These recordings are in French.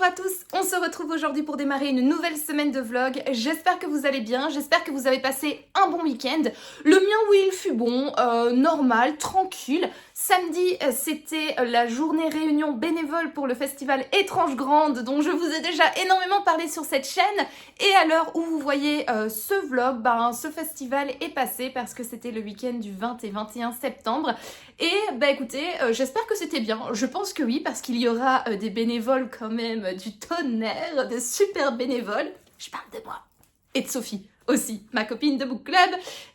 Bonjour à tous, on se retrouve aujourd'hui pour démarrer une nouvelle semaine de vlog. J'espère que vous allez bien, j'espère que vous avez passé un bon week-end. Le mien, oui, il fut bon, normal, tranquille. Samedi, c'était la journée réunion bénévole pour le festival Étrange Grande, dont je vous ai déjà énormément parlé sur cette chaîne. Et à l'heure où vous voyez ce vlog, ce festival est passé parce que c'était le week-end du 20 et 21 septembre. Et écoutez, j'espère que c'était bien. Je pense que oui, parce qu'il y aura des bénévoles quand même du tonnerre, de super bénévoles. Je parle de moi. Et de Sophie aussi, ma copine de book club.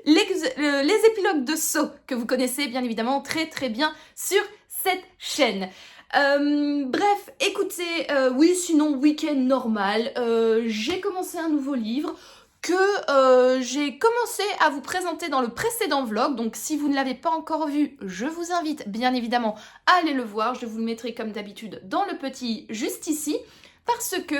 Les épilogues de Saw, que vous connaissez bien évidemment très très bien sur cette chaîne. Bref, écoutez, oui, sinon week-end normal. J'ai commencé un nouveau livre que j'ai commencé à vous présenter dans le précédent vlog. Donc si vous ne l'avez pas encore vu, je vous invite bien évidemment à aller le voir. Je vous le mettrai comme d'habitude dans le petit juste ici. Parce que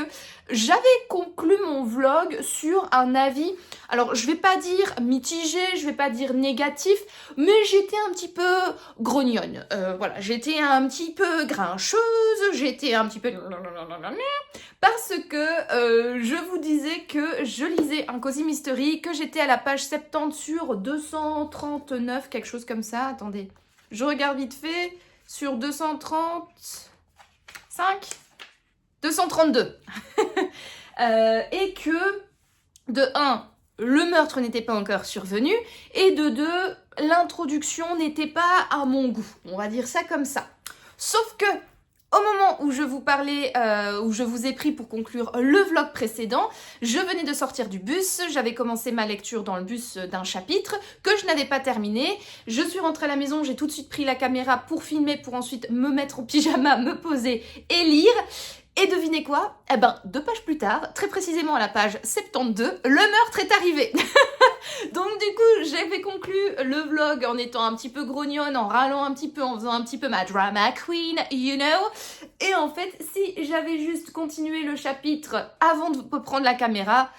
j'avais conclu mon vlog sur un avis, alors je vais pas dire mitigé, je vais pas dire négatif, mais j'étais un petit peu grognonne. Voilà, j'étais un petit peu grincheuse, j'étais un petit peu... Parce que je vous disais que je lisais un Cozy Mystery, que j'étais à la page 70 sur 239, quelque chose comme ça. Attendez, je regarde vite fait, sur 235... 232. Et que, de 1, le meurtre n'était pas encore survenu, et de 2, l'introduction n'était pas à mon goût. On va dire ça comme ça. Sauf que, au moment où je vous parlais, où je vous ai pris pour conclure le vlog précédent, je venais de sortir du bus, j'avais commencé ma lecture dans le bus d'un chapitre que je n'avais pas terminé. Je suis rentrée à la maison, j'ai tout de suite pris la caméra pour filmer, pour ensuite me mettre en pyjama, me poser et lire. Et devinez quoi? 2 pages plus tard, très précisément à la page 72, le meurtre est arrivé. Donc du coup, j'avais conclu le vlog en étant un petit peu grognonne, en râlant un petit peu, en faisant un petit peu ma drama queen, you know. Et en fait, si j'avais juste continué le chapitre avant de prendre la caméra,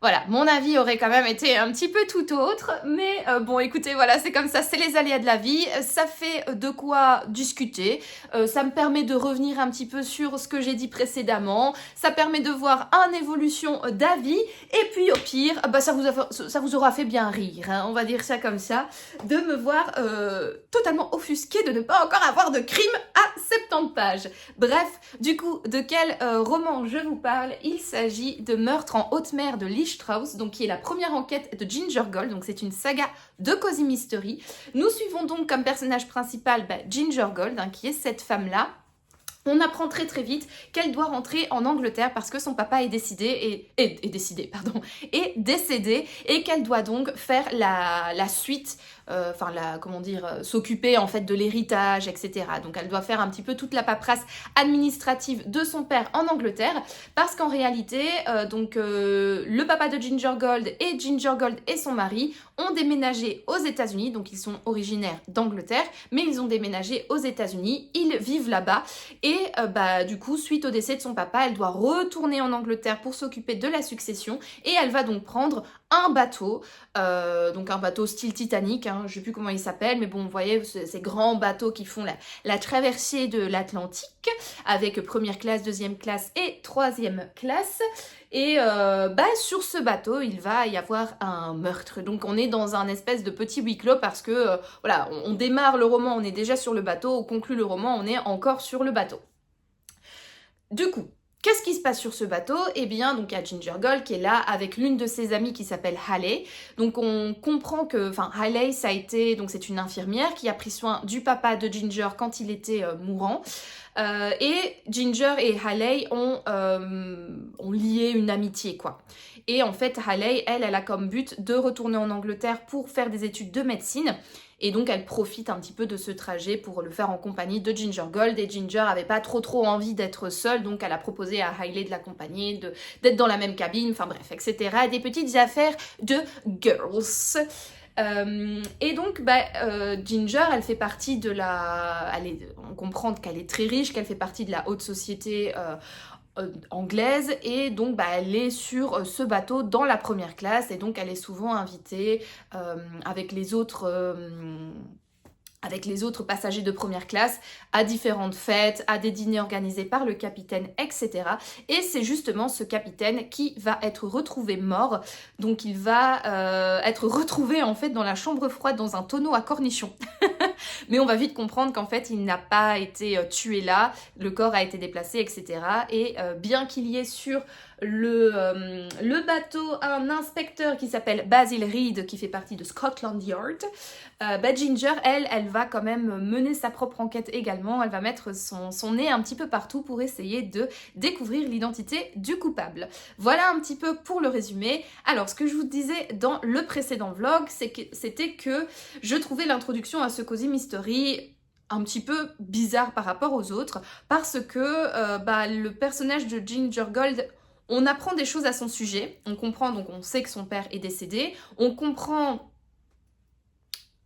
voilà, mon avis aurait quand même été un petit peu tout autre, mais bon, écoutez, voilà, c'est comme ça, c'est les aléas de la vie, ça fait de quoi discuter, ça me permet de revenir un petit peu sur ce que j'ai dit précédemment, ça permet de voir une évolution d'avis, et puis au pire, ça vous aura fait bien rire, hein, on va dire ça comme ça, de me voir totalement offusquée de ne pas encore avoir de crime à 70 pages. Bref, du coup, de quel roman je vous parle? Il s'agit de Meurtre en haute mer de Lee Strauss, donc qui est la première enquête de Ginger Gold, donc c'est une saga de Cozy Mystery. Nous suivons donc comme personnage principal Ginger Gold, hein, qui est cette femme-là. On apprend très très vite qu'elle doit rentrer en Angleterre parce que son papa est décédé et qu'elle doit donc faire la suite, s'occuper en fait de l'héritage, etc. Donc elle doit faire un petit peu toute la paperasse administrative de son père en Angleterre parce qu'en réalité, le papa de Ginger Gold et son mari ont déménagé aux États-Unis, donc ils sont originaires d'Angleterre, mais ils ont déménagé aux États-Unis, ils vivent là-bas et du coup, suite au décès de son papa, elle doit retourner en Angleterre pour s'occuper de la succession et elle va donc prendre un bateau, donc un bateau style Titanic, hein, je sais plus comment il s'appelle, mais bon, vous voyez, ces grands bateaux qui font la traversée de l'Atlantique avec première classe, deuxième classe et troisième classe. Et sur ce bateau, il va y avoir un meurtre. Donc on est dans un espèce de petit huis clos parce que voilà, on démarre le roman, on est déjà sur le bateau, on conclut le roman, on est encore sur le bateau. Du coup, qu'est-ce qui se passe sur ce bateau? Eh bien, donc il y a Ginger Gold qui est là avec l'une de ses amies qui s'appelle Haley. Donc on comprend que, Haley, c'est une infirmière qui a pris soin du papa de Ginger quand il était mourant. Et Ginger et Haley ont lié une amitié, quoi. Et en fait, Haley, elle a comme but de retourner en Angleterre pour faire des études de médecine. Et donc elle profite un petit peu de ce trajet pour le faire en compagnie de Ginger Gold. Et Ginger avait pas trop envie d'être seule, donc elle a proposé à Haley de l'accompagner, d'être dans la même cabine, enfin bref, etc. Des petites affaires de girls. Et donc Ginger, elle fait partie de on comprend qu'elle est très riche, qu'elle fait partie de la haute société anglaise et donc elle est sur ce bateau dans la première classe et donc elle est souvent invitée avec les autres avec les autres passagers de première classe, à différentes fêtes, à des dîners organisés par le capitaine, etc. Et c'est justement ce capitaine qui va être retrouvé mort. Donc il va être retrouvé en fait dans la chambre froide dans un tonneau à cornichons. Mais on va vite comprendre qu'en fait il n'a pas été tué là, le corps a été déplacé, etc. Et bien qu'il y ait sur le bateau un inspecteur qui s'appelle Basil Reed, qui fait partie de Scotland Yard, Ginger, elle va quand même mener sa propre enquête également. Elle va mettre son nez un petit peu partout pour essayer de découvrir l'identité du coupable. Voilà un petit peu pour le résumé. Alors, ce que je vous disais dans le précédent vlog, c'était que je trouvais l'introduction à ce Cozy Mystery un petit peu bizarre par rapport aux autres, parce que le personnage de Ginger Gold, on apprend des choses à son sujet. On comprend, donc on sait que son père est décédé. On comprend,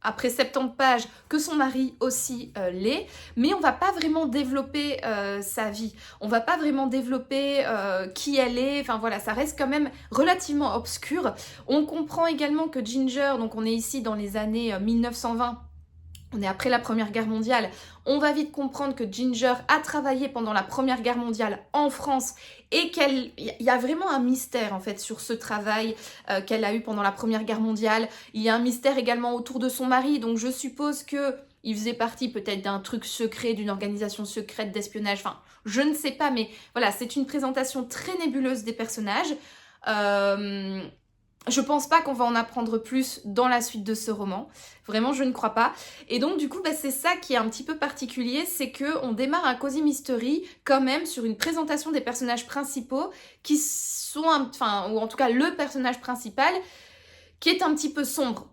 après 70 pages, que son mari aussi l'est, mais on va pas vraiment développer sa vie, on va pas vraiment développer qui elle est, enfin voilà, ça reste quand même relativement obscur. On comprend également que Ginger, donc on est ici dans les années 1920, on est après la Première Guerre mondiale, on va vite comprendre que Ginger a travaillé pendant la Première Guerre mondiale en France et qu'il y a vraiment un mystère en fait sur ce travail qu'elle a eu pendant la Première Guerre mondiale. Il y a un mystère également autour de son mari, donc je suppose que il faisait partie peut-être d'un truc secret, d'une organisation secrète d'espionnage, enfin je ne sais pas, mais voilà, c'est une présentation très nébuleuse des personnages. Je pense pas qu'on va en apprendre plus dans la suite de ce roman. Vraiment, je ne crois pas. Et donc, du coup, c'est ça qui est un petit peu particulier, c'est qu'on démarre un Cozy Mystery quand même sur une présentation des personnages principaux qui sont, ou en tout cas le personnage principal, qui est un petit peu sombre.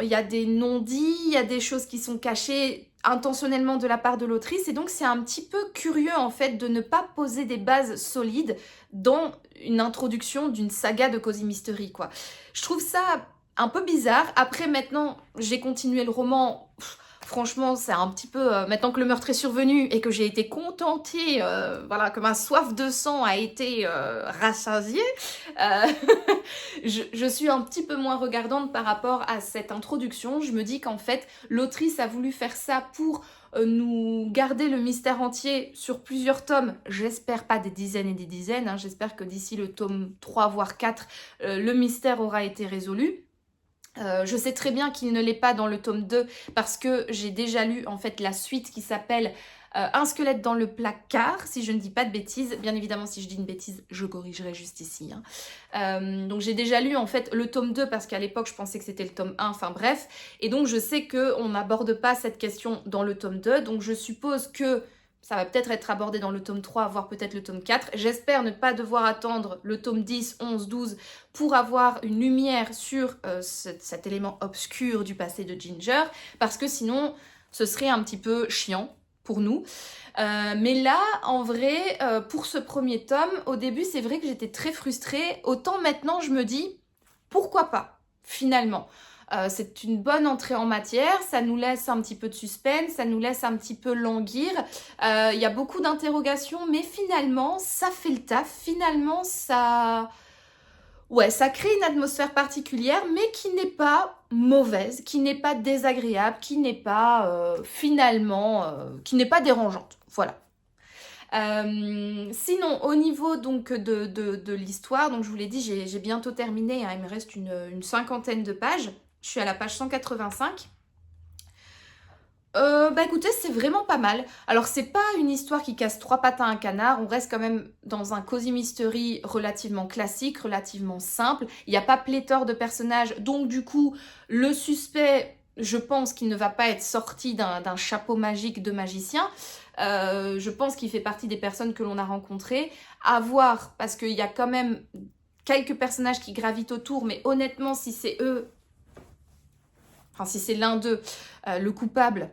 Il y a des non-dits, il y a des choses qui sont cachées intentionnellement de la part de l'autrice, et donc c'est un petit peu curieux en fait de ne pas poser des bases solides dans une introduction d'une saga de Cozy Mystery, quoi. Je trouve ça un peu bizarre. Après, maintenant, j'ai continué le roman. Franchement, c'est un petit peu... maintenant que le meurtre est survenu et que j'ai été contentée, voilà, que ma soif de sang a été rassasiée, je suis un petit peu moins regardante par rapport à cette introduction. Je me dis qu'en fait, l'autrice a voulu faire ça pour nous garder le mystère entier sur plusieurs tomes. J'espère pas des dizaines et des dizaines, hein. J'espère que d'ici le tome 3, voire 4, le mystère aura été résolu. Je sais très bien qu'il ne l'est pas dans le tome 2 parce que j'ai déjà lu en fait la suite qui s'appelle Un squelette dans le placard, si je ne dis pas de bêtises. Bien évidemment, si je dis une bêtise, je corrigerai juste ici, hein. Donc j'ai déjà lu en fait le tome 2 parce qu'à l'époque je pensais que c'était le tome 1, enfin bref. Et donc je sais qu'on n'aborde pas cette question dans le tome 2, donc je suppose que ça va peut-être être abordé dans le tome 3, voire peut-être le tome 4. J'espère ne pas devoir attendre le tome 10, 11, 12 pour avoir une lumière sur cet élément obscur du passé de Ginger, parce que sinon, ce serait un petit peu chiant pour nous. Mais là, en vrai, pour ce premier tome, au début, c'est vrai que j'étais très frustrée. Autant maintenant, je me dis, pourquoi pas, finalement. C'est une bonne entrée en matière, ça nous laisse un petit peu de suspense, ça nous laisse un petit peu languir. Il y a beaucoup d'interrogations, mais finalement, ça fait le taf. Finalement, ça crée une atmosphère particulière, mais qui n'est pas mauvaise, qui n'est pas désagréable, qui n'est pas qui n'est pas dérangeante. Voilà. Sinon, au niveau donc de l'histoire, donc je vous l'ai dit, j'ai bientôt terminé, hein, il me reste une cinquantaine de pages. Je suis à la page 185. Écoutez, c'est vraiment pas mal. Alors, c'est pas une histoire qui casse trois pattes à un canard. On reste quand même dans un Cozy Mystery relativement classique, relativement simple. Il n'y a pas pléthore de personnages. Donc, du coup, le suspect, je pense qu'il ne va pas être sorti d'un chapeau magique de magicien. Je pense qu'il fait partie des personnes que l'on a rencontrées. À voir, parce qu'il y a quand même quelques personnages qui gravitent autour. Mais honnêtement, si c'est eux... Enfin, si c'est l'un d'eux, le coupable,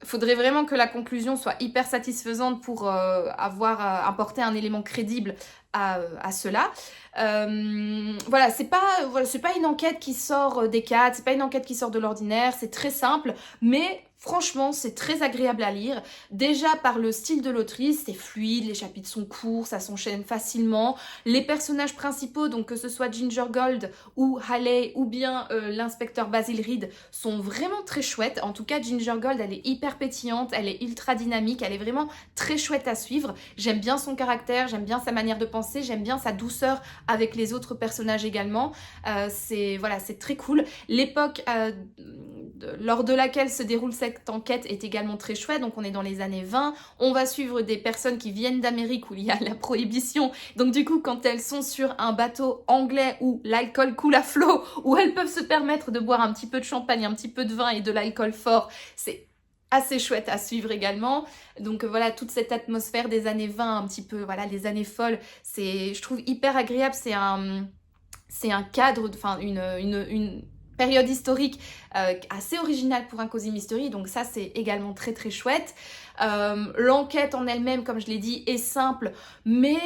il faudrait vraiment que la conclusion soit hyper satisfaisante pour avoir apporté un élément crédible à cela. Voilà, c'est pas une enquête qui sort des cadres, c'est pas une enquête qui sort de l'ordinaire, c'est très simple, mais Franchement, c'est très agréable à lire. Déjà par le style de l'autrice, c'est fluide, les chapitres sont courts, ça s'enchaîne facilement. Les personnages principaux, donc que ce soit Ginger Gold ou Haley ou bien l'inspecteur Basil Reed, sont vraiment très chouettes. En tout cas, Ginger Gold, elle est hyper pétillante, elle est ultra dynamique, elle est vraiment très chouette à suivre. J'aime bien son caractère, j'aime bien sa manière de penser, j'aime bien sa douceur avec les autres personnages également. C'est très cool. L'époque lors de laquelle se déroule cette enquête est également très chouette. Donc on est dans les années 20, on va suivre des personnes qui viennent d'Amérique où il y a la prohibition. Donc du coup, quand elles sont sur un bateau anglais où l'alcool coule à flot, où elles peuvent se permettre de boire un petit peu de champagne, un petit peu de vin et de l'alcool fort, c'est assez chouette à suivre également. Donc voilà, toute cette atmosphère des années 20, un petit peu, voilà, les années folles, je trouve hyper agréable. C'est un cadre, enfin une période historique assez originale pour un Cozy Mystery, donc ça c'est également très très chouette. L'enquête en elle-même, comme je l'ai dit, est simple, mais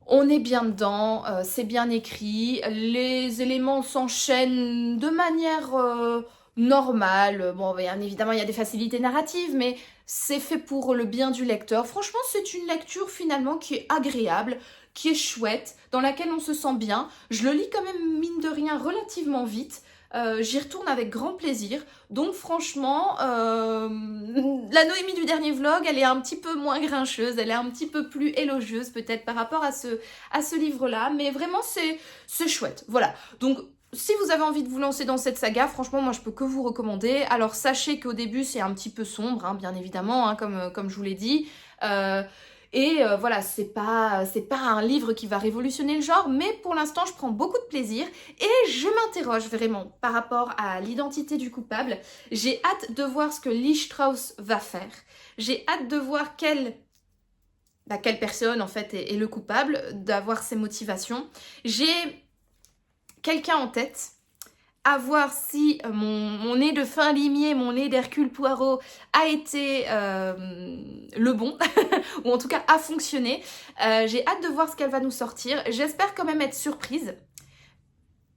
on est bien dedans, c'est bien écrit, les éléments s'enchaînent de manière normale. Bon, bien évidemment, il y a des facilités narratives, mais c'est fait pour le bien du lecteur. Franchement, c'est une lecture finalement qui est agréable, qui est chouette, dans laquelle on se sent bien. Je le lis quand même, mine de rien, relativement vite. J'y retourne avec grand plaisir. Donc franchement, la Noémie du dernier vlog, elle est un petit peu moins grincheuse, elle est un petit peu plus élogieuse peut-être par rapport à ce livre-là. Mais vraiment, c'est chouette. Voilà. Donc, si vous avez envie de vous lancer dans cette saga, franchement, moi, je peux que vous recommander. Alors, sachez qu'au début, c'est un petit peu sombre, hein, bien évidemment, hein, comme je vous l'ai dit. Voilà, c'est pas un livre qui va révolutionner le genre, mais pour l'instant, je prends beaucoup de plaisir et je m'interroge vraiment par rapport à l'identité du coupable. J'ai hâte de voir ce que Lee Strauss va faire. J'ai hâte de voir quelle personne, en fait, est le coupable, d'avoir ses motivations. J'ai quelqu'un en tête, à voir si mon nez de fin limier, mon nez d'Hercule Poirot a été le bon, ou en tout cas a fonctionné. J'ai hâte de voir ce qu'elle va nous sortir. J'espère quand même être surprise.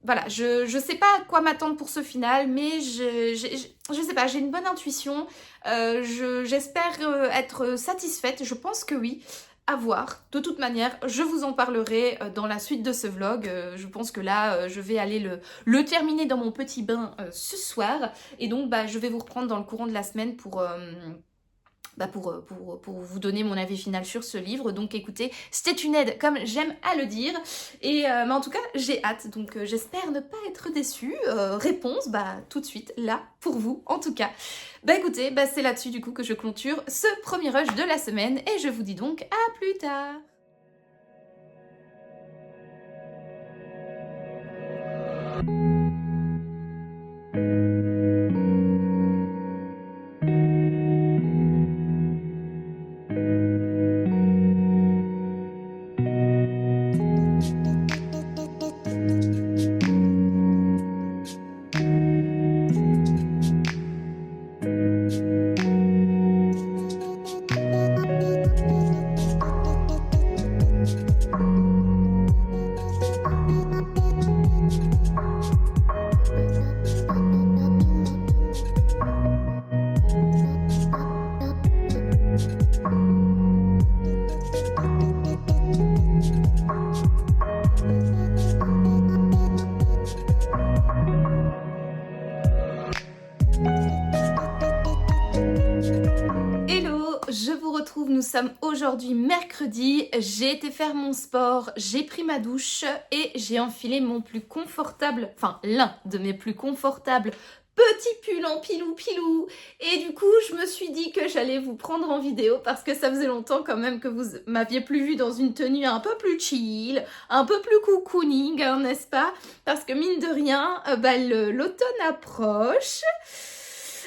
Voilà, je sais pas à quoi m'attendre pour ce final, mais je sais pas, j'ai une bonne intuition. J'espère être satisfaite, je pense que oui. À voir. De toute manière, je vous en parlerai dans la suite de ce vlog. Je pense que là, je vais aller le terminer dans mon petit bain ce soir. Et donc, je vais vous reprendre dans le courant de la semaine pour vous donner mon avis final sur ce livre. Donc écoutez, c'était une aide comme j'aime à le dire. Mais en tout cas, j'ai hâte. Donc j'espère ne pas être déçue. Réponse, tout de suite, là, pour vous, en tout cas. Écoutez, c'est là-dessus du coup que je clôture ce premier rush de la semaine. Et je vous dis donc à plus tard. Nous sommes aujourd'hui mercredi, j'ai été faire mon sport, j'ai pris ma douche et j'ai enfilé mon plus confortable, enfin l'un de mes plus confortables petits pulls en pilou. Et du coup, je me suis dit que j'allais vous prendre en vidéo parce que ça faisait longtemps quand même que vous m'aviez plus vu dans une tenue un peu plus chill, un peu plus cocooning, hein, n'est-ce pas? Parce que mine de rien, l'automne approche.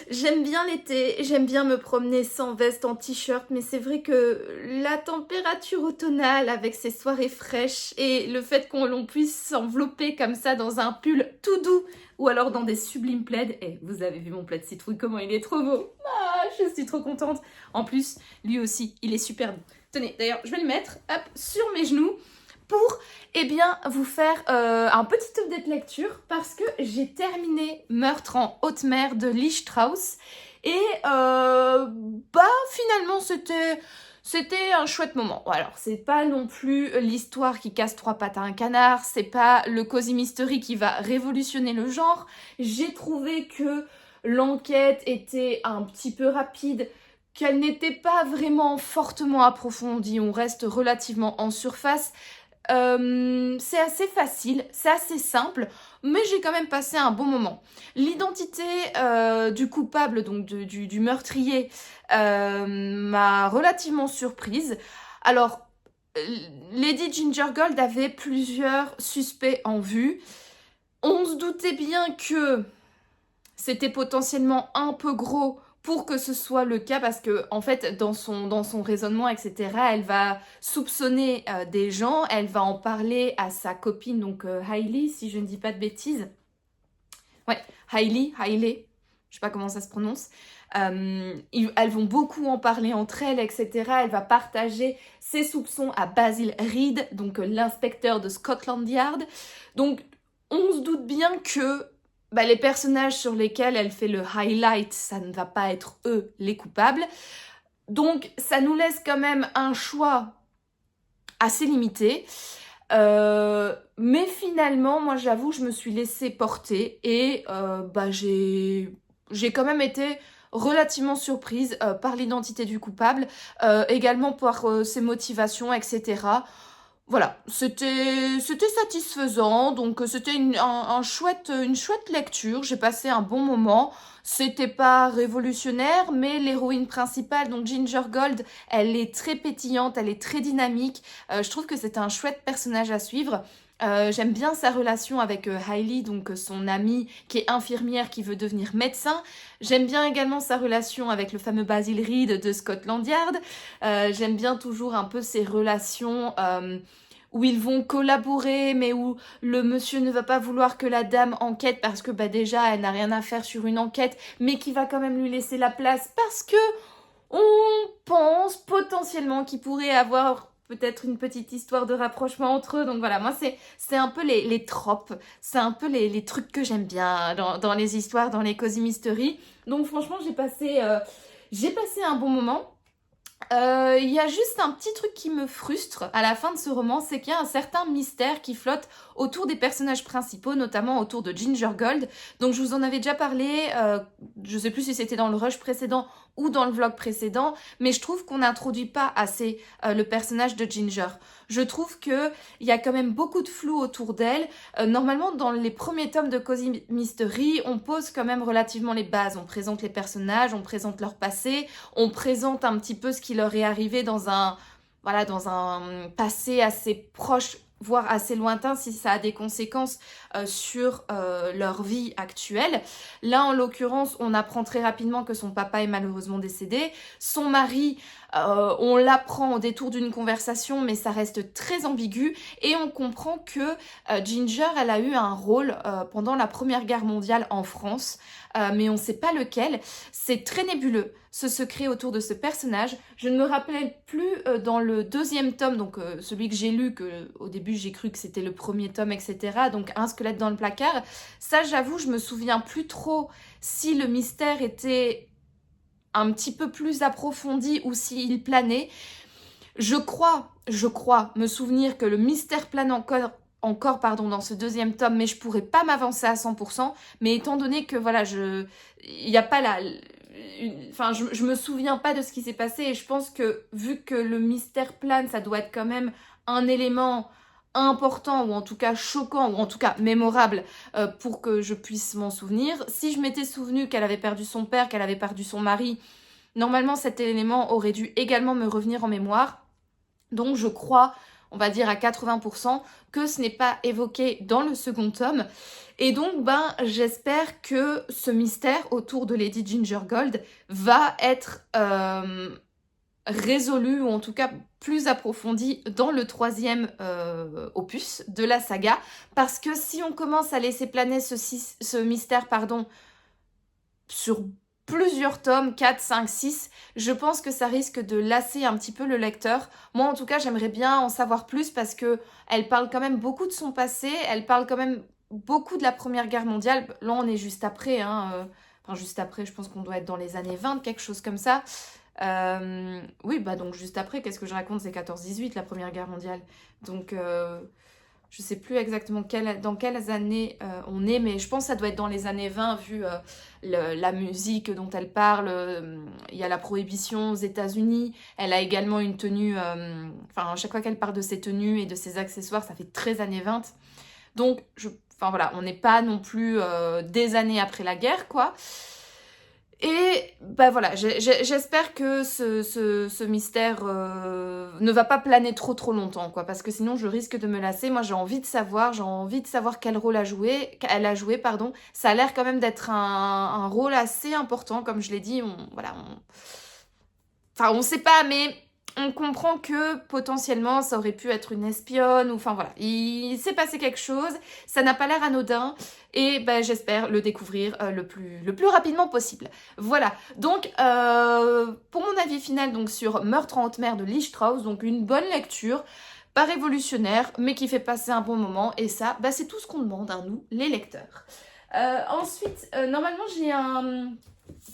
J'aime bien l'été, j'aime bien me promener sans veste, en t-shirt, mais c'est vrai que la température automnale avec ces soirées fraîches et le fait qu'on puisse s'envelopper comme ça dans un pull tout doux ou alors dans des sublimes plaids, et vous avez vu mon plaid citrouille, comment il est trop beau. Ah, je suis trop contente. En plus, lui aussi, il est super beau. Tenez, d'ailleurs, je vais le mettre sur mes genoux pour vous faire un petit update lecture parce que j'ai terminé Meurtre en haute mer de Lee Strauss Et finalement, c'était un chouette moment. Alors, c'est pas non plus l'histoire qui casse trois pattes à un canard, c'est pas le Cozy Mystery qui va révolutionner le genre. J'ai trouvé que l'enquête était un petit peu rapide, qu'elle n'était pas vraiment fortement approfondie, on reste relativement en surface. C'est assez facile, c'est assez simple, mais j'ai quand même passé un bon moment. L'identité du coupable, donc du meurtrier, m'a relativement surprise. Alors, Lady Ginger Gold avait plusieurs suspects en vue. On se doutait bien que c'était potentiellement un peu gros pour que ce soit le cas, parce que en fait dans son raisonnement, etc., elle va soupçonner des gens, elle va en parler à sa copine, donc Hailey, si je ne dis pas de bêtises. Ouais, Hailey, je sais pas comment ça se prononce. Elles vont beaucoup en parler entre elles, etc. Elle va partager ses soupçons à Basil Reed, donc l'inspecteur de Scotland Yard. Donc on se doute bien que les personnages sur lesquels elle fait le highlight, ça ne va pas être eux les coupables. Donc ça nous laisse quand même un choix assez limité. Mais finalement, moi j'avoue, je me suis laissée porter et j'ai quand même été relativement surprise par l'identité du coupable, également par ses motivations, etc. Voilà, c'était satisfaisant, donc c'était une chouette lecture, j'ai passé un bon moment. C'était pas révolutionnaire, mais l'héroïne principale, donc Ginger Gold, elle est très pétillante, elle est très dynamique. Je trouve que c'est un chouette personnage à suivre. J'aime bien sa relation avec Hailey, donc son amie qui est infirmière qui veut devenir médecin. J'aime bien également sa relation avec le fameux Basil Reed de Scotland Yard. J'aime bien toujours un peu ces relations où ils vont collaborer, mais où le monsieur ne va pas vouloir que la dame enquête parce que déjà elle n'a rien à faire sur une enquête, mais qui va quand même lui laisser la place parce que on pense potentiellement qu'il pourrait avoir peut-être une petite histoire de rapprochement entre eux. Donc voilà, moi c'est un peu les tropes, c'est un peu les trucs que j'aime bien dans les histoires, dans les Cozy Mystery. Donc franchement, j'ai passé un bon moment. Il y a juste un petit truc qui me frustre à la fin de ce roman, c'est qu'il y a un certain mystère qui flotte autour des personnages principaux, notamment autour de Ginger Gold. Donc je vous en avais déjà parlé, je sais plus si c'était dans le rush précédent ou dans le vlog précédent, mais je trouve qu'on n'introduit pas assez le personnage de Ginger. Je trouve qu'il y a quand même beaucoup de flou autour d'elle. Normalement, dans les premiers tomes de Cozy Mystery, on pose quand même relativement les bases. On présente les personnages, on présente leur passé, on présente un petit peu ce qui leur est arrivé dans un passé assez proche, voire assez lointain, si ça a des conséquences sur leur vie actuelle. Là, en l'occurrence, on apprend très rapidement que son papa est malheureusement décédé. Son mari, on l'apprend au détour d'une conversation, mais ça reste très ambigu. Et on comprend que Ginger, elle a eu un rôle pendant la Première Guerre mondiale en France, mais on ne sait pas lequel. C'est très nébuleux, ce secret autour de ce personnage. Je ne me rappelais plus dans le deuxième tome, donc celui que j'ai lu, que au début j'ai cru que c'était le premier tome, etc. Donc un squelette dans le placard. Ça, j'avoue, je me souviens plus trop si le mystère était un petit peu plus approfondi ou s'il planait. Je crois me souvenir que le mystère plane encore dans ce deuxième tome, mais je pourrais pas m'avancer à 100%. Mais étant donné que voilà, il n'y a pas je me souviens pas de ce qui s'est passé et je pense que vu que le mystère plane, ça doit être quand même un élément important ou en tout cas choquant ou en tout cas mémorable pour que je puisse m'en souvenir. Si je m'étais souvenu qu'elle avait perdu son père, qu'elle avait perdu son mari, normalement cet élément aurait dû également me revenir en mémoire. Donc je crois, on va dire à 80%, que ce n'est pas évoqué dans le second tome. Et donc j'espère que ce mystère autour de Lady Ginger Gold va être résolu ou en tout cas plus approfondi dans le troisième opus de la saga, parce que si on commence à laisser planer ce mystère sur plusieurs tomes, 4, 5, 6, je pense que ça risque de lasser un petit peu le lecteur. Moi en tout cas j'aimerais bien en savoir plus parce que elle parle quand même beaucoup de son passé, elle parle quand même beaucoup de la Première Guerre mondiale. Là on est juste après, enfin juste après, je pense qu'on doit être dans les années 20, quelque chose comme ça. Oui, bah donc juste après, qu'est-ce que je raconte? C'est 14-18, la Première Guerre mondiale. Donc, je sais plus exactement dans quelles années on est, mais je pense que ça doit être dans les années 20, vu la musique dont elle parle. Il y a la prohibition aux États-Unis. Elle a également une tenue, enfin, à chaque fois qu'elle parle de ses tenues et de ses accessoires, ça fait très années 20. Donc, enfin voilà, on n'est pas non plus des années après la guerre, quoi. Et bah voilà, j'espère que ce mystère ne va pas planer trop longtemps, quoi, parce que sinon je risque de me lasser. Moi j'ai envie de savoir quel rôle elle a joué, pardon. Ça a l'air quand même d'être un rôle assez important, comme je l'ai dit, enfin on sait pas, mais on comprend que potentiellement ça aurait pu être une espionne, ou enfin voilà, il s'est passé quelque chose, ça n'a pas l'air anodin, et ben, j'espère le découvrir le plus rapidement possible. Voilà, donc pour mon avis final donc, sur Meurtre en haute mer de Lee Strauss, donc une bonne lecture, pas révolutionnaire, mais qui fait passer un bon moment, et ça, bah, c'est tout ce qu'on demande à nous, les lecteurs. Ensuite, normalement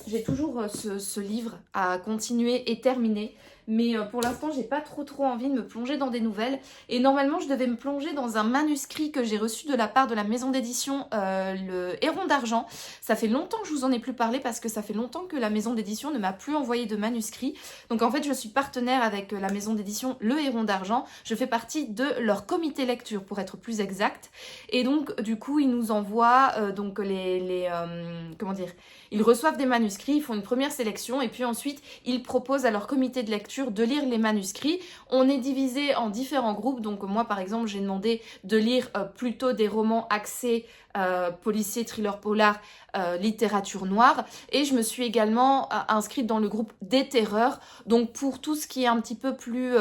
j'ai toujours ce livre à continuer et terminer, mais pour l'instant j'ai pas trop envie de me plonger dans des nouvelles, et normalement je devais me plonger dans un manuscrit que j'ai reçu de la part de la maison d'édition Le Héron d'Argent. Ça fait longtemps que je vous en ai plus parlé, parce que ça fait longtemps que la maison d'édition ne m'a plus envoyé de manuscrit. Donc en fait je suis partenaire avec la maison d'édition Le Héron d'Argent, je fais partie de leur comité lecture pour être plus exact, et donc du coup ils nous envoient donc comment dire, ils reçoivent des manuscrits, ils font une première sélection, et puis ensuite ils proposent à leur comité de lecture de lire les manuscrits. On est divisé en différents groupes, donc moi par exemple j'ai demandé de lire plutôt des romans axés policiers, thriller polar, littérature noire, et je me suis également inscrite dans le groupe des terreurs, donc pour tout ce qui est un petit peu plus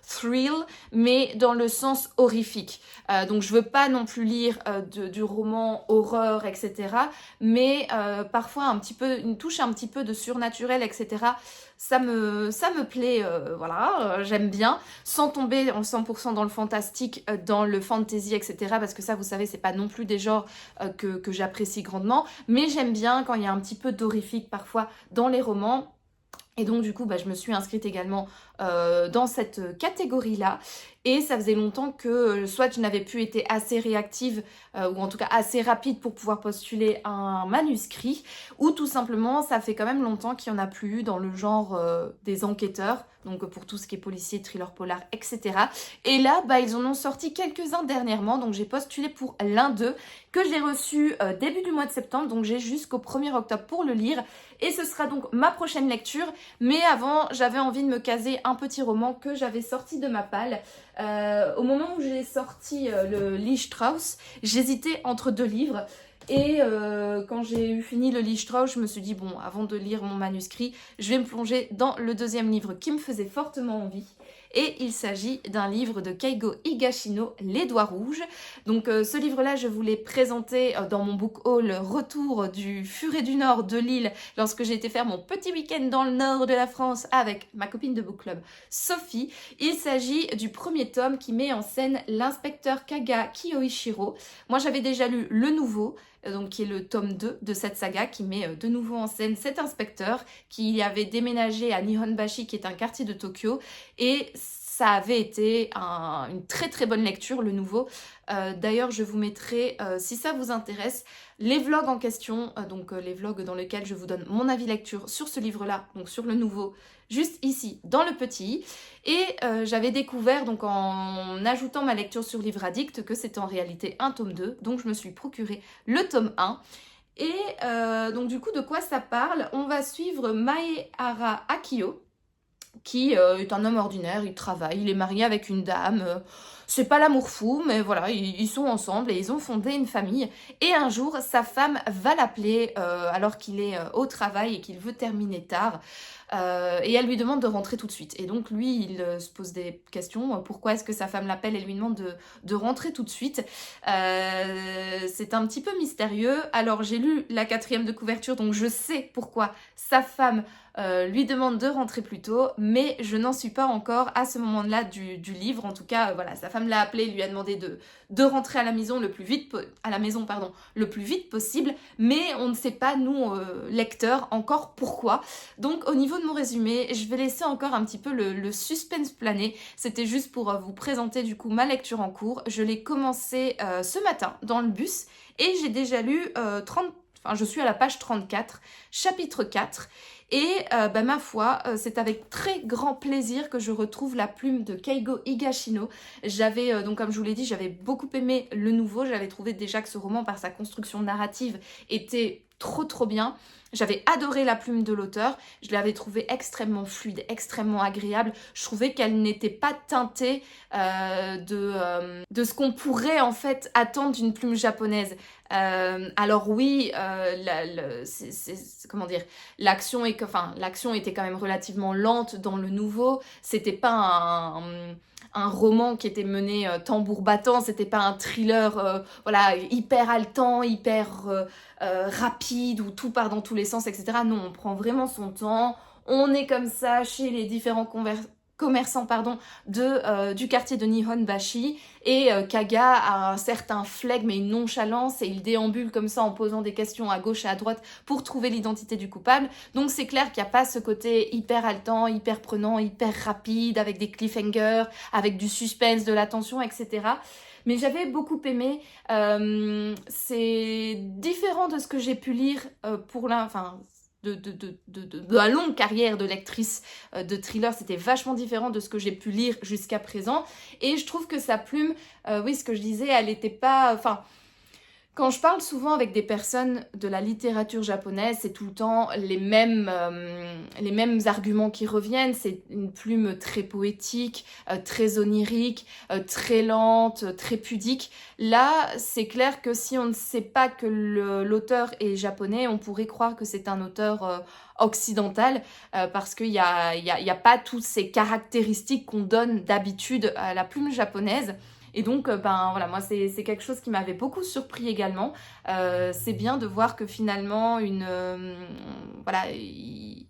thrill, mais dans le sens horrifique. Donc je veux pas non plus lire du roman horreur, etc., mais parfois une touche un petit peu de surnaturel, etc. Ça me plaît, voilà, j'aime bien, sans tomber en 100% dans le fantastique, dans le fantasy, etc. Parce que ça, vous savez, c'est pas non plus des genres que j'apprécie grandement, mais j'aime bien quand il y a un petit peu d'horrifique parfois dans les romans. Et donc du coup, bah, je me suis inscrite également dans cette catégorie-là. Et ça faisait longtemps que soit je n'avais plus été assez réactive, ou en tout cas assez rapide pour pouvoir postuler un manuscrit, ou tout simplement ça fait quand même longtemps qu'il n'y en a plus eu dans le genre des enquêteurs, donc pour tout ce qui est policier, thriller polar, etc. Et là, bah, ils en ont sorti quelques-uns dernièrement, donc j'ai postulé pour l'un d'eux, que j'ai reçu début du mois de septembre, donc j'ai jusqu'au 1er octobre pour le lire, et ce sera donc ma prochaine lecture. Mais avant, j'avais envie de me caser un petit roman que j'avais sorti de ma palle. Au moment où j'ai sorti le Lee Strauss, j'hésitais entre deux livres. Et quand j'ai eu fini le Lee Strauss, je me suis dit, bon, avant de lire mon manuscrit, je vais me plonger dans le deuxième livre qui me faisait fortement envie. Et il s'agit d'un livre de Keigo Higashino, Les Doigts Rouges. Donc ce livre-là, je vous l'ai présenté dans mon book haul Retour du Furet du Nord de Lille, lorsque j'ai été faire mon petit week-end dans le nord de la France avec ma copine de book club Sophie. Il s'agit du premier tome qui met en scène l'inspecteur Kaga Kiyoichiro. Moi j'avais déjà lu le nouveau, donc qui est le tome 2 de cette saga, qui met de nouveau en scène cet inspecteur qui avait déménagé à Nihonbashi, qui est un quartier de Tokyo, et ça avait été une très bonne lecture, le nouveau. D'ailleurs, je vous mettrai, si ça vous intéresse, les vlogs en question, donc les vlogs dans lesquels je vous donne mon avis lecture sur ce livre-là, donc sur le nouveau, juste ici, dans le petit. Et j'avais découvert, donc en ajoutant ma lecture sur Livre Addict, que c'était en réalité un tome 2, donc je me suis procuré le tome 1. Et donc du coup, de quoi ça parle? On va suivre Maehara Akio, qui est un homme ordinaire, il travaille, il est marié avec une dame, c'est pas l'amour fou, mais voilà, ils sont ensemble et ils ont fondé une famille. Et un jour, sa femme va l'appeler alors qu'il est au travail et qu'il veut terminer tard. Et elle lui demande de rentrer tout de suite. Et donc lui, il se pose des questions. Pourquoi est-ce que sa femme l'appelle et lui demande de rentrer tout de suite? C'est un petit peu mystérieux. Alors j'ai lu la 4e de couverture, donc je sais pourquoi sa femme lui demande de rentrer plus tôt, mais je n'en suis pas encore à ce moment-là du livre. En tout cas, voilà, sa femme l'a appelé, lui a demandé de rentrer à la maison le plus vite possible, mais on ne sait pas, nous, lecteurs, encore pourquoi. Donc, au niveau de mon résumé, je vais laisser encore un petit peu le suspense planer. C'était juste pour vous présenter du coup ma lecture en cours. Je l'ai commencé ce matin dans le bus et j'ai déjà lu je suis à la page 34, chapitre 4. Et ma foi, c'est avec très grand plaisir que je retrouve la plume de Keigo Higashino. J'avais, donc comme je vous l'ai dit, j'avais beaucoup aimé le nouveau. J'avais trouvé déjà que ce roman, par sa construction narrative, était trop bien. J'avais adoré la plume de l'auteur, je l'avais trouvée extrêmement fluide, extrêmement agréable. Je trouvais qu'elle n'était pas teintée de ce qu'on pourrait en fait attendre d'une plume japonaise. Alors oui, comment dire, l'action était quand même relativement lente dans le nouveau. C'était pas un roman qui était mené tambour battant, c'était pas un thriller hyper haletant, hyper rapide où tout part dans tous les sens, etc. Non, on prend vraiment son temps. On est comme ça chez les différents commerçants du quartier de Nihonbashi et Kaga a un certain flegme et une nonchalance et il déambule comme ça en posant des questions à gauche et à droite pour trouver l'identité du coupable. Donc c'est clair qu'il n'y a pas ce côté hyper haletant, hyper prenant, hyper rapide avec des cliffhangers, avec du suspense, de la tension, etc. Mais j'avais beaucoup aimé. C'est différent de ce que j'ai pu lire de la longue carrière de lectrice de thriller. C'était vachement différent de ce que j'ai pu lire jusqu'à présent. Et je trouve que sa plume, oui, ce que je disais, elle n'était pas... Quand je parle souvent avec des personnes de la littérature japonaise, c'est tout le temps les mêmes arguments qui reviennent. C'est une plume très poétique, très onirique, très lente, très pudique. Là, c'est clair que si on ne sait pas que l'auteur est japonais, on pourrait croire que c'est un auteur occidental parce qu'il n'y a pas toutes ces caractéristiques qu'on donne d'habitude à la plume japonaise. Et donc, moi, c'est quelque chose qui m'avait beaucoup surpris également. C'est bien de voir que finalement, il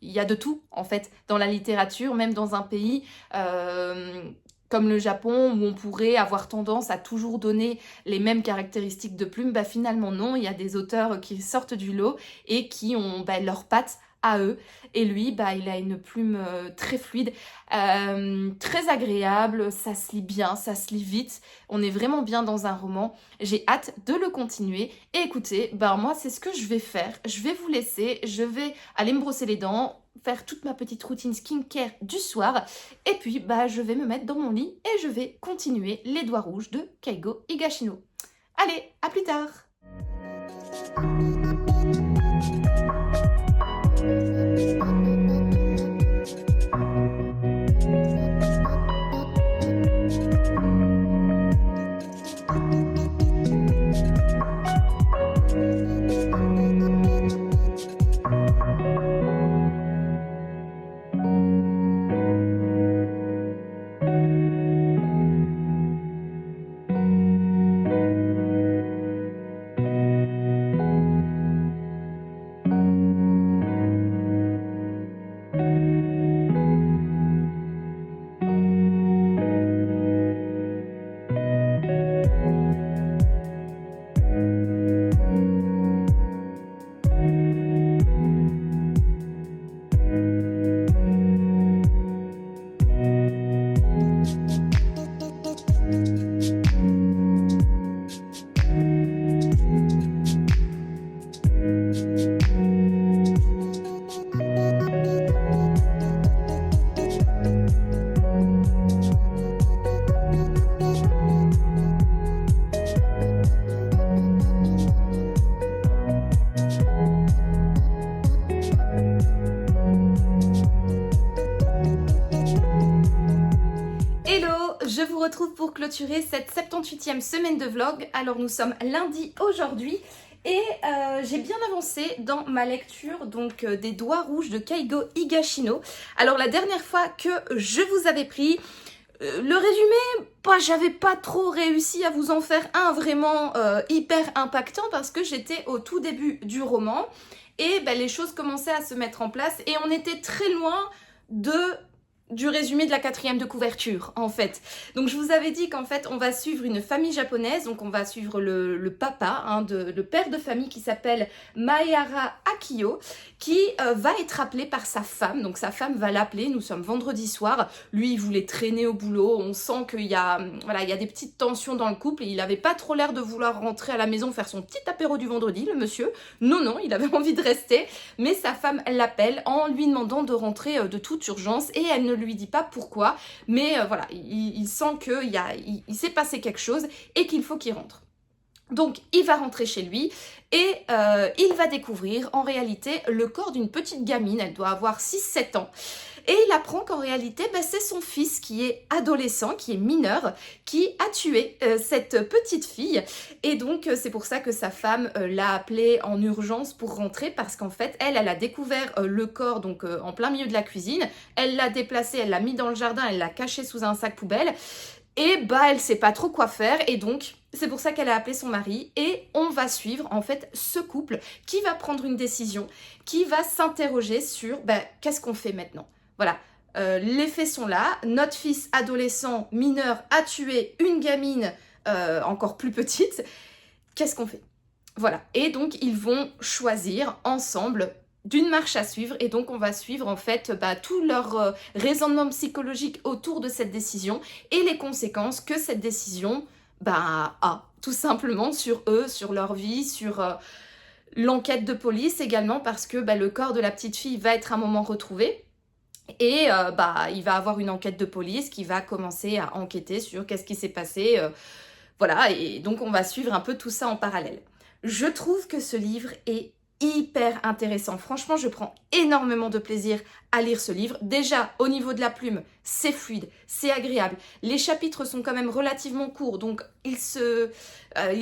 y a de tout, en fait, dans la littérature, même dans un pays comme le Japon, où on pourrait avoir tendance à toujours donner les mêmes caractéristiques de plume. Finalement, non, il y a des auteurs qui sortent du lot et qui ont leurs pattes à eux. Et lui, il a une plume très fluide, très agréable, ça se lit bien, ça se lit vite. On est vraiment bien dans un roman. J'ai hâte de le continuer. Et écoutez, moi, c'est ce que je vais faire. Je vais vous laisser, je vais aller me brosser les dents, faire toute ma petite routine skincare du soir. Et puis, je vais me mettre dans mon lit et je vais continuer Les Doigts Rouges de Keigo Higashino. Allez, à plus tard! Je vous retrouve pour clôturer cette 78e semaine de vlog. Alors nous sommes lundi aujourd'hui et j'ai bien avancé dans ma lecture donc des Doigts Rouges de Keigo Higashino. Alors la dernière fois que je vous avais pris le résumé, j'avais pas trop réussi à vous en faire un vraiment hyper impactant parce que j'étais au tout début du roman. et les choses commençaient à se mettre en place et on était très loin du résumé de la 4e de couverture, en fait. Donc, je vous avais dit qu'en fait, on va suivre une famille japonaise. Donc, on va suivre le papa, le père de famille qui s'appelle Maehara Akio, qui va être appelé par sa femme. Donc, sa femme va l'appeler. Nous sommes vendredi soir. Lui, il voulait traîner au boulot. On sent qu'il y a, il y a des petites tensions dans le couple. Et il n'avait pas trop l'air de vouloir rentrer à la maison faire son petit apéro du vendredi, le monsieur. Non, il avait envie de rester. Mais sa femme l'appelle en lui demandant de rentrer de toute urgence. Et elle ne lui dit pas pourquoi, mais il sent qu'il s'est passé quelque chose et qu'il faut qu'il rentre. Donc il va rentrer chez lui et il va découvrir en réalité le corps d'une petite gamine, elle doit avoir 6-7 ans. Et il apprend qu'en réalité, c'est son fils qui est adolescent, qui est mineur, qui a tué cette petite fille. Et donc, c'est pour ça que sa femme l'a appelé en urgence pour rentrer, parce qu'en fait, elle a découvert le corps donc en plein milieu de la cuisine. Elle l'a déplacé, elle l'a mis dans le jardin, elle l'a caché sous un sac poubelle. Et elle sait pas trop quoi faire. Et donc, c'est pour ça qu'elle a appelé son mari. Et on va suivre, en fait, ce couple qui va prendre une décision, qui va s'interroger sur qu'est-ce qu'on fait maintenant ? Voilà, les faits sont là. Notre fils adolescent mineur a tué une gamine encore plus petite. Qu'est-ce qu'on fait ? Voilà, et donc ils vont choisir ensemble d'une marche à suivre. Et donc on va suivre en fait tout leur raisonnement psychologique autour de cette décision et les conséquences que cette décision a tout simplement sur eux, sur leur vie, sur l'enquête de police également, parce que le corps de la petite fille va être un moment retrouvé. Et il va avoir une enquête de police qui va commencer à enquêter sur qu'est-ce qui s'est passé. Et donc on va suivre un peu tout ça en parallèle. Je trouve que ce livre est hyper intéressant. Franchement, je prends énormément de plaisir à lire ce livre. Déjà, au niveau de la plume, c'est fluide, c'est agréable. Les chapitres sont quand même relativement courts, donc ils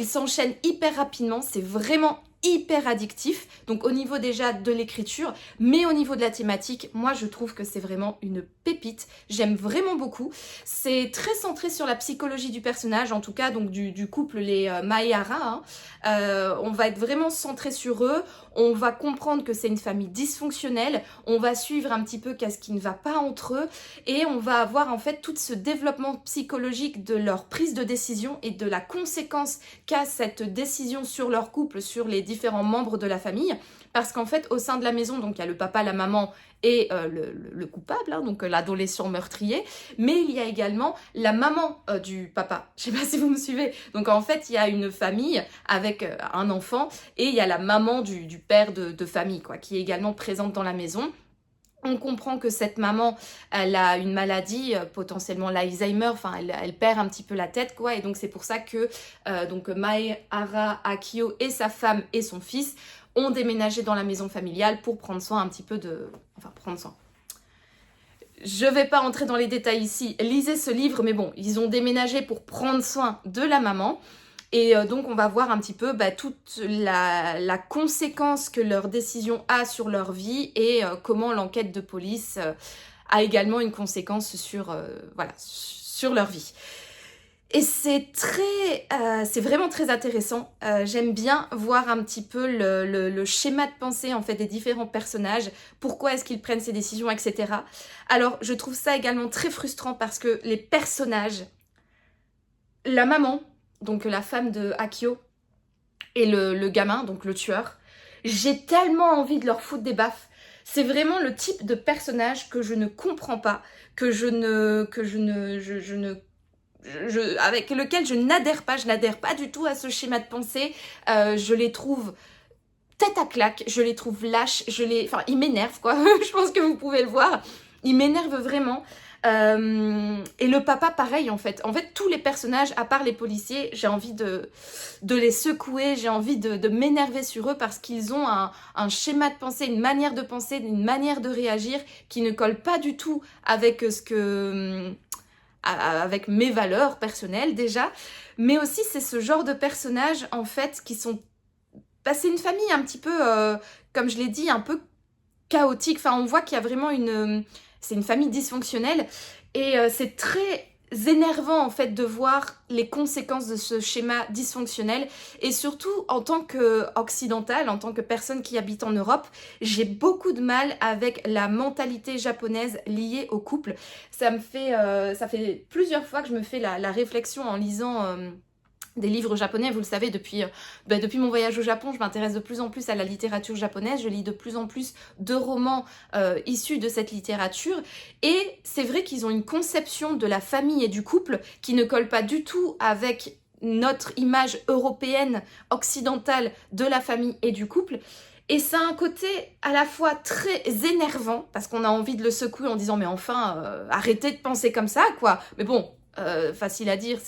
s'enchaînent hyper rapidement. C'est vraiment hyper addictif, donc au niveau déjà de l'écriture, mais au niveau de la thématique, moi je trouve que c'est vraiment une pépite, j'aime vraiment beaucoup. C'est très centré sur la psychologie du personnage, en tout cas donc du couple, les Maehara, on va être vraiment centré sur eux, on va comprendre que c'est une famille dysfonctionnelle, on va suivre un petit peu qu'est-ce qui ne va pas entre eux, et on va avoir en fait tout ce développement psychologique de leur prise de décision et de la conséquence qu'a cette décision sur leur couple, sur les différents membres de la famille, parce qu'en fait au sein de la maison, donc il y a le papa, la maman et le coupable, donc l'adolescent meurtrier, mais il y a également la maman du papa, je sais pas si vous me suivez, donc en fait il y a une famille avec un enfant et il y a la maman du père de famille qui est également présente dans la maison. On comprend que cette maman, elle a une maladie, potentiellement l'Alzheimer, elle perd un petit peu la tête, et donc c'est pour ça que Maehara Akio et sa femme et son fils ont déménagé dans la maison familiale pour prendre soin un petit peu prendre soin. Je vais pas entrer dans les détails ici, lisez ce livre, mais bon, ils ont déménagé pour prendre soin de la maman. Et donc on va voir un petit peu toute la conséquence que leur décision a sur leur vie et comment l'enquête de police a également une conséquence sur leur vie. Et c'est vraiment très intéressant. J'aime bien voir un petit peu le schéma de pensée en fait des différents personnages, pourquoi est-ce qu'ils prennent ces décisions, etc. Alors je trouve ça également très frustrant parce que les personnages, la maman, donc la femme de Akio, et le gamin, donc le tueur, j'ai tellement envie de leur foutre des baffes. C'est vraiment le type de personnage que je ne comprends pas, avec lequel je n'adhère pas du tout à ce schéma de pensée. Je les trouve tête à claque, je les trouve lâches, ils m'énervent je pense que vous pouvez le voir, ils m'énervent vraiment. Et le papa pareil en fait tous les personnages à part les policiers, j'ai envie de les secouer, j'ai envie de m'énerver sur eux parce qu'ils ont un schéma de pensée, une manière de penser, une manière de réagir qui ne colle pas du tout avec avec mes valeurs personnelles déjà, mais aussi c'est ce genre de personnages en fait qui sont c'est une famille un petit peu comme je l'ai dit, un peu chaotique, on voit qu'il y a vraiment c'est une famille dysfonctionnelle et c'est très énervant en fait de voir les conséquences de ce schéma dysfonctionnel et surtout en tant qu'occidentale, en tant que personne qui habite en Europe, j'ai beaucoup de mal avec la mentalité japonaise liée au couple. Ça fait plusieurs fois que je me fais la réflexion en lisant des livres japonais, vous le savez, depuis mon voyage au Japon, je m'intéresse de plus en plus à la littérature japonaise, je lis de plus en plus de romans issus de cette littérature, et c'est vrai qu'ils ont une conception de la famille et du couple qui ne colle pas du tout avec notre image européenne, occidentale de la famille et du couple. Et ça a un côté à la fois très énervant, parce qu'on a envie de le secouer en disant « mais enfin, arrêtez de penser comme ça, quoi ». Mais bon, facile à dire,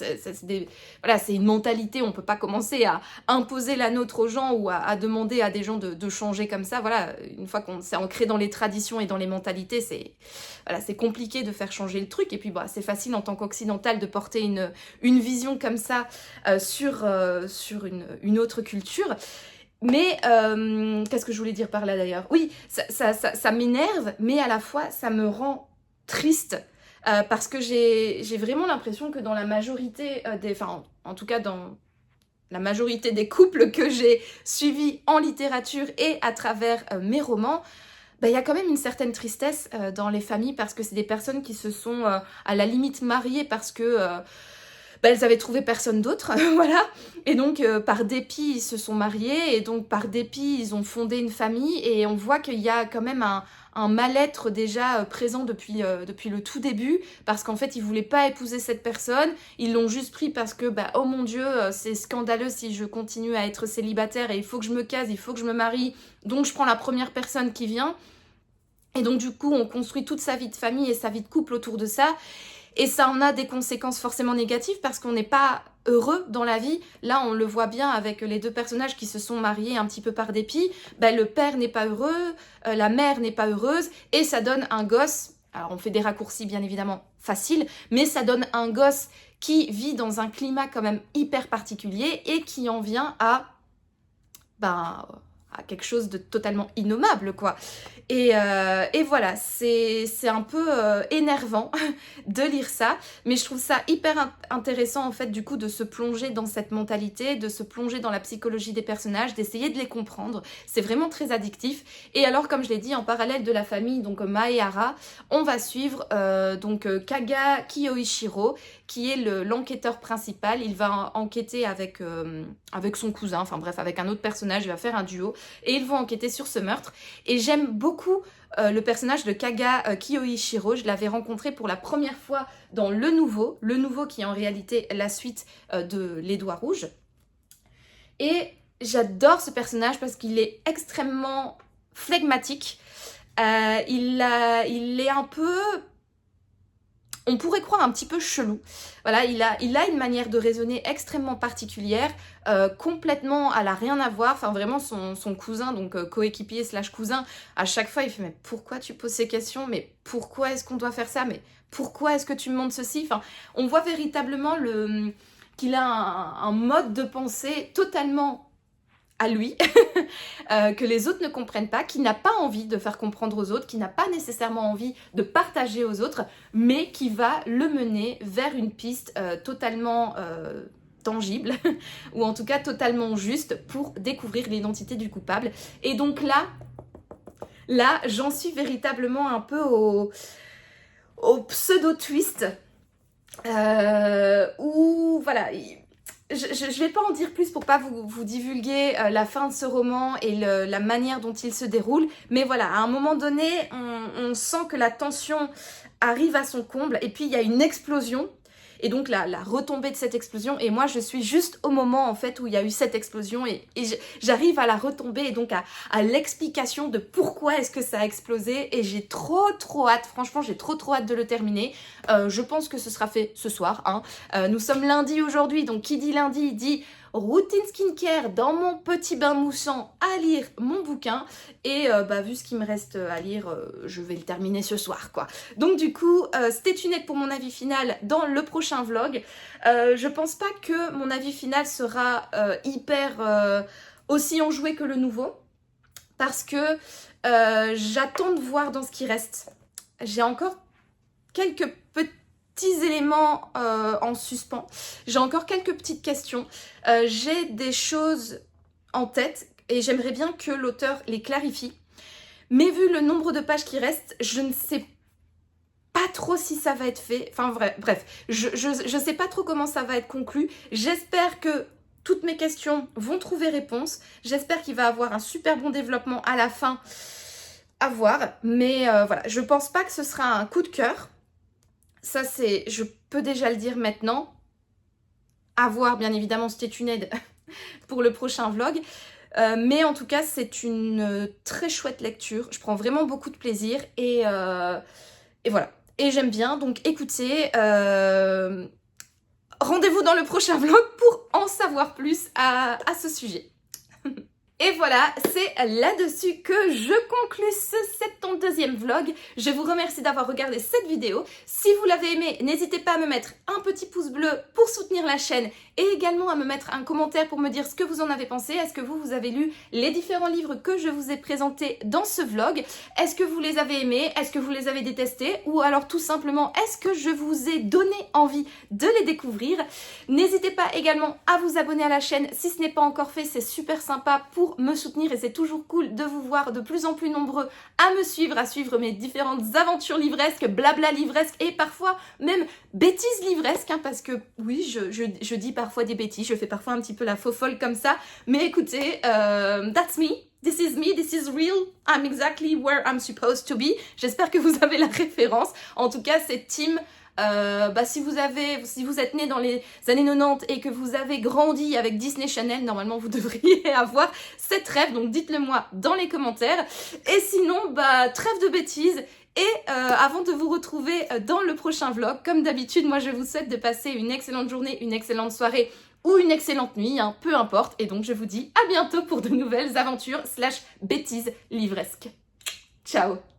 voilà, c'est une mentalité, on peut pas commencer à imposer la nôtre aux gens ou à demander à des gens de changer comme ça. Voilà, une fois qu'on s'est ancré dans les traditions et dans les mentalités, c'est compliqué de faire changer le truc. Et puis bah, c'est facile en tant qu'occidental de porter une vision comme ça sur une autre culture. Mais qu'est-ce que je voulais dire par là d'ailleurs? Oui, ça m'énerve, mais à la fois ça me rend triste. Parce que j'ai vraiment l'impression que dans la majorité enfin en tout cas dans la majorité des couples que j'ai suivis en littérature et à travers mes romans, bah, y a quand même une certaine tristesse dans les familles parce que c'est des personnes qui se sont à la limite mariées parce que bah, elles avaient trouvé personne d'autre, voilà. Et donc, par dépit, ils se sont mariés, et donc, par dépit, ils ont fondé une famille, et on voit qu'il y a quand même un mal-être déjà présent depuis le tout début, parce qu'en fait, ils voulaient pas épouser cette personne, ils l'ont juste pris parce que, bah, oh mon Dieu, c'est scandaleux si je continue à être célibataire, et il faut que je me case, il faut que je me marie, donc je prends la première personne qui vient. Et donc, du coup, on construit toute sa vie de famille et sa vie de couple autour de ça. Et ça en a des conséquences forcément négatives parce qu'on n'est pas heureux dans la vie. Là, on le voit bien avec les deux personnages qui se sont mariés un petit peu par dépit. Ben, le père n'est pas heureux, la mère n'est pas heureuse, et ça donne un gosse, alors on fait des raccourcis bien évidemment faciles, mais ça donne un gosse qui vit dans un climat quand même hyper particulier et qui en vient à quelque chose de totalement innommable, quoi. Et voilà, c'est un peu énervant de lire ça, mais je trouve ça hyper intéressant, en fait, du coup, de se plonger dans cette mentalité, de se plonger dans la psychologie des personnages, d'essayer de les comprendre. C'est vraiment très addictif. Et alors, comme je l'ai dit, en parallèle de la famille, donc Maehara, on va suivre Kaga Kiyoichiro, qui est l'enquêteur principal. Il va enquêter avec son cousin, enfin bref, avec un autre personnage, il va faire un duo, et ils vont enquêter sur ce meurtre. Et j'aime beaucoup le personnage de Kaga Kiyoichiro. Je l'avais rencontré pour la première fois dans Le Nouveau qui est en réalité la suite de Les Doigts Rouges. Et j'adore ce personnage parce qu'il est extrêmement flegmatique. Il est un peu... On pourrait croire un petit peu chelou. Voilà, il a une manière de raisonner extrêmement particulière, complètement, elle a rien à voir. Enfin, vraiment, son cousin, donc coéquipier / cousin, à chaque fois, il fait « Mais pourquoi tu poses ces questions? Mais pourquoi est-ce qu'on doit faire ça? Mais pourquoi est-ce que tu me montres ceci ?» Enfin, on voit véritablement qu'il a un mode de pensée totalement à lui, que les autres ne comprennent pas, qui n'a pas envie de faire comprendre aux autres, qui n'a pas nécessairement envie de partager aux autres, mais qui va le mener vers une piste totalement tangible, ou en tout cas totalement juste pour découvrir l'identité du coupable. Et donc là, j'en suis véritablement un peu au pseudo-twist, où voilà... Je ne vais pas en dire plus pour pas vous divulguer la fin de ce roman et la manière dont il se déroule. Mais voilà, à un moment donné, on sent que la tension arrive à son comble et puis il y a une explosion. Et donc la retombée de cette explosion, et moi je suis juste au moment en fait où il y a eu cette explosion et j'arrive à la retombée et donc à l'explication de pourquoi est-ce que ça a explosé, et j'ai trop hâte, franchement j'ai trop hâte de le terminer. Je pense que ce sera fait ce soir, hein. Nous sommes lundi aujourd'hui, donc qui dit lundi dit routine skincare dans mon petit bain moussant à lire mon bouquin, et vu ce qu'il me reste à lire, je vais le terminer ce soir, quoi. Donc du coup, stay tuned pour mon avis final dans le prochain vlog. Je pense pas que mon avis final sera hyper aussi enjoué que Le Nouveau, parce que j'attends de voir dans ce qui reste. J'ai encore quelques petits éléments en suspens. J'ai encore quelques petites questions. J'ai des choses en tête et j'aimerais bien que l'auteur les clarifie. Mais vu le nombre de pages qui restent, je ne sais pas trop si ça va être fait. Enfin bref, je sais pas trop comment ça va être conclu. J'espère que toutes mes questions vont trouver réponse. J'espère qu'il va avoir un super bon développement à la fin. À voir. Mais voilà, je pense pas que ce sera un coup de cœur. Ça c'est, je peux déjà le dire maintenant. À voir bien évidemment, c'était une aide pour le prochain vlog. Mais en tout cas, c'est une très chouette lecture. Je prends vraiment beaucoup de plaisir et voilà. Et j'aime bien, donc écoutez, rendez-vous dans le prochain vlog pour en savoir plus à ce sujet. Et voilà, c'est là-dessus que je conclus ce 72e vlog. Je vous remercie d'avoir regardé cette vidéo. Si vous l'avez aimé, n'hésitez pas à me mettre un petit pouce bleu pour soutenir la chaîne et également à me mettre un commentaire pour me dire ce que vous en avez pensé. Est-ce que vous avez lu les différents livres que je vous ai présentés dans ce vlog? Est-ce que vous les avez aimés? Est-ce que vous les avez détestés? Ou alors tout simplement, est-ce que je vous ai donné envie de les découvrir? N'hésitez pas également à vous abonner à la chaîne si ce n'est pas encore fait, c'est super sympa pour me soutenir et c'est toujours cool de vous voir de plus en plus nombreux à me suivre, à suivre mes différentes aventures livresques, blabla livresques et parfois même bêtises livresques, hein, parce que oui, je dis parfois des bêtises, je fais parfois un petit peu la faux folle comme ça, mais écoutez, that's me. This is me, this is real, I'm exactly where I'm supposed to be. J'espère que vous avez la référence. En tout cas, c'est Team. Si vous êtes né dans les années 90 et que vous avez grandi avec Disney Channel, normalement vous devriez avoir cette rêve, donc dites-le moi dans les commentaires. Et sinon, trêve de bêtises. Et avant de vous retrouver dans le prochain vlog, comme d'habitude, moi je vous souhaite de passer une excellente journée, une excellente soirée ou une excellente nuit, hein, peu importe. Et donc je vous dis à bientôt pour de nouvelles aventures / bêtises livresques. Ciao!